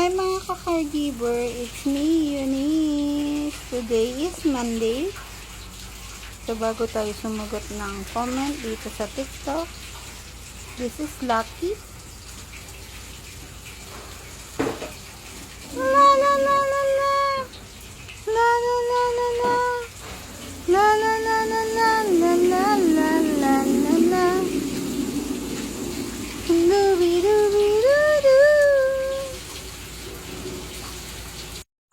Hi mga ka-caregiver, it's me, Eunice. Today is Monday. So bago tayo sumagot ng comment dito sa TikTok, this is Lucky. La la la la la. La la la la la. La la la la la la la la la la la. Dooby dooby doo doo.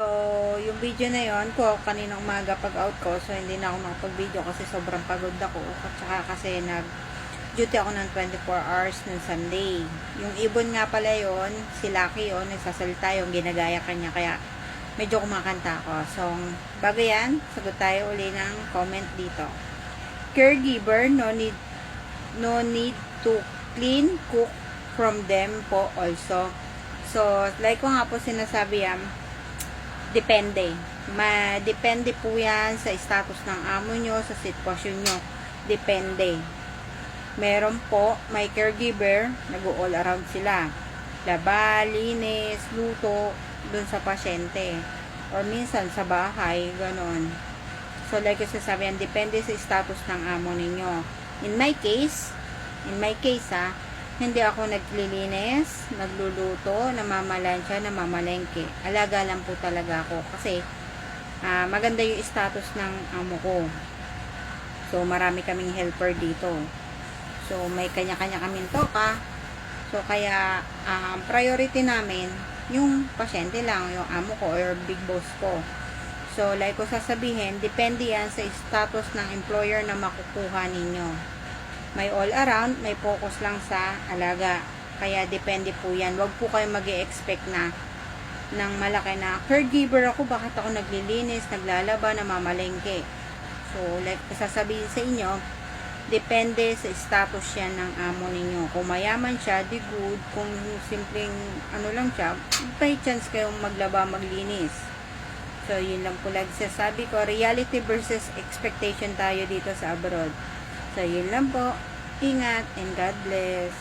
So, yung video na yon ko kanina umaga pag-out ko, so hindi na ako makapag-video kasi sobrang pagod ako at saka kasi nag-duty ako ng 24 hours ng Sunday. Yung ibon nga pala yon, si Lucky yon, nagsasalita yung ginagaya kanya kaya medyo kumakanta ako. So, bago yan, sagot tayo uli ng comment dito. Caregiver, no need to clean, cook from them po also. So, like ko nga po sinasabi yan, depende. Depende po yan sa status ng amo nyo, sa sitwasyon nyo. Depende. Meron po, may caregiver, nag-all around sila. Laba, linis, luto, dun sa pasyente. Or minsan sa bahay, ganon. So, like ko sasabihan, depende sa status ng amo ninyo. In my case hindi ako naglilinis, nagluluto, namamalansya, namamalengke. Alaga lang po talaga ako kasi maganda yung status ng amo ko. So, marami kaming helper dito. So, may kanya-kanya kaming toka. So, kaya priority namin yung pasyente lang, yung amo ko or big boss ko. So, like ko sasabihin, depende yan sa status ng employer na makukuha ninyo. May all around, may focus lang sa alaga. Kaya depende po yan. Huwag po kayo mag-e-expect na ng malaki na caregiver ako, bakit ako naglilinis, naglalaba, namamalengke. So, like sasabihin sa inyo, depende sa status yan ng amo ninyo. Kung mayaman siya, di good. Kung simpleng ano lang siya, may chance kayong maglaba, maglinis. So, yun lang po lagi sasabi ko. Reality versus expectation tayo dito sa abroad. So, yun lang po. Ingat and God bless.